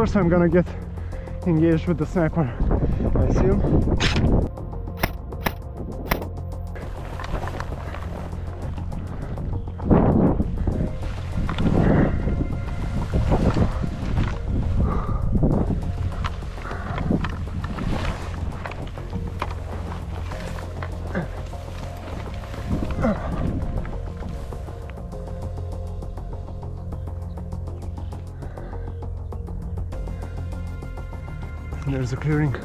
course I'm gonna get engaged with the sniper, I assume. And there's a clearing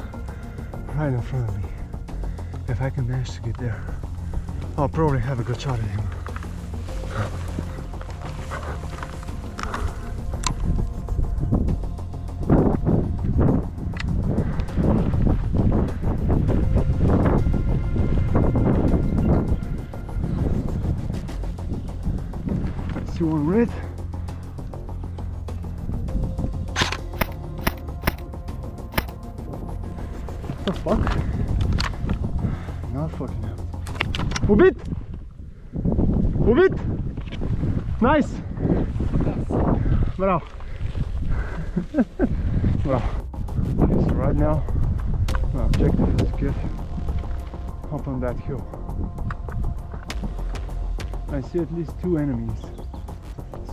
right in front of me. If I can manage to get there, I'll probably have a good shot at him. I see one red. What the fuck? Not fucking hell. Ubit! Ubit! Nice! Bravo! Bravo. Okay, so right now, my objective is to get up on that hill. I see at least 2 enemies,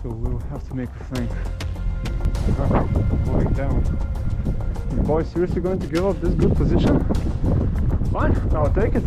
so we'll have to make a flank. Going down. The boys seriously going to give up this good position? Fine, I'll take it.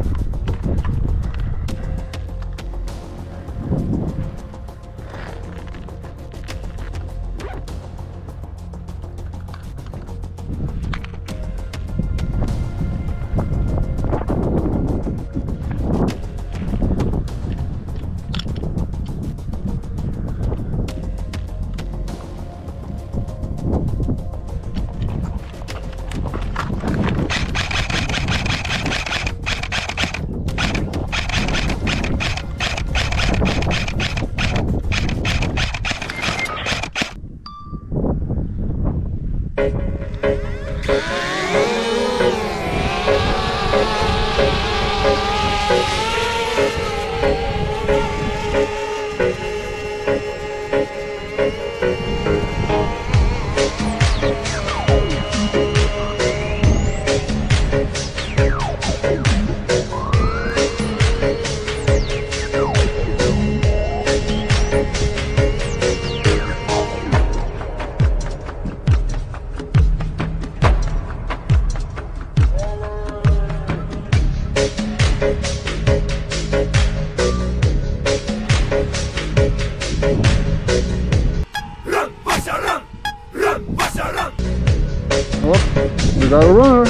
We got a runner.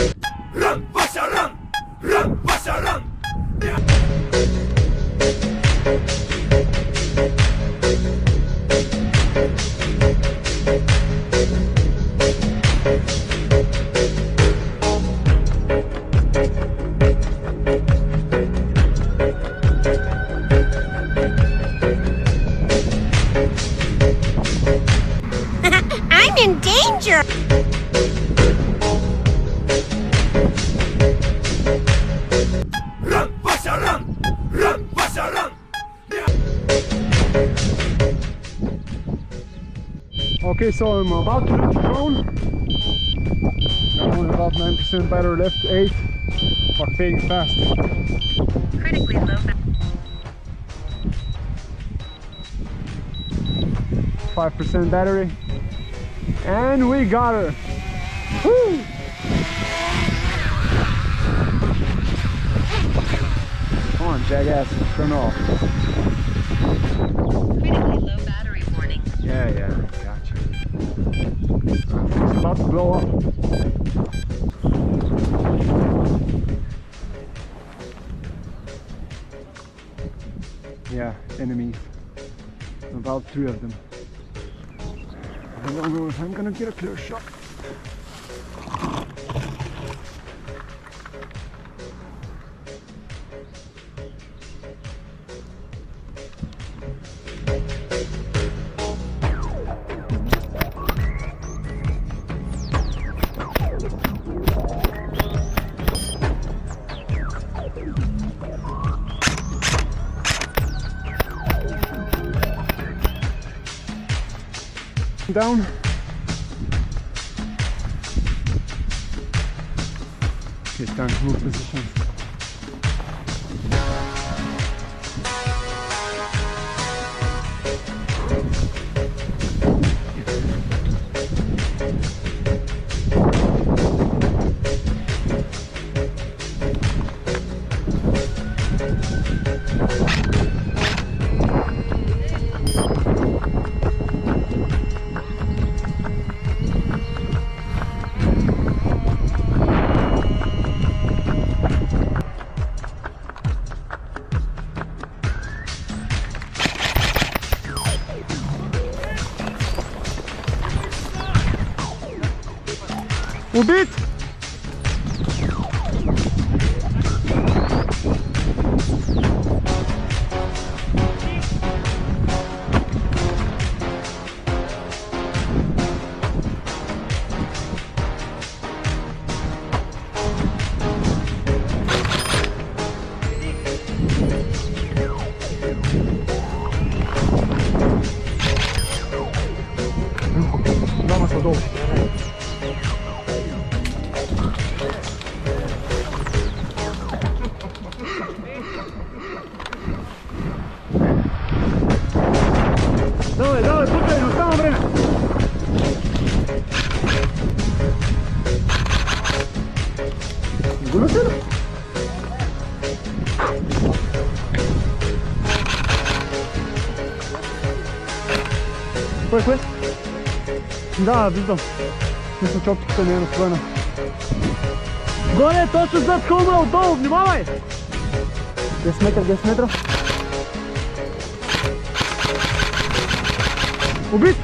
Run, Basha, run! Run, Basha, run! I'm in danger! Run, Basha, run! Run, Basha, run! Okay, so I'm about to reach drone. I'm only about 9% battery left, 8. Fuck, fading fast. Critically low. 5% battery. And we got her! Woo! Come on, jackass, turn off. Critically low battery warning. Yeah, gotcha. It's about to blow up. Yeah, enemies. About 3 of them. I don't know if I'm gonna get a clear shot. Down. Okay, time to move positions. Убить! Vamos, Rodolfo. Давай, давай, пускай, ну самое время. Гулюсер? Кой? Да, виждам. Мисля, че оптиката не е настроена. Горе, точно зад хълма, отдолу, внимавай! 10 метра, 10 метра. Убит!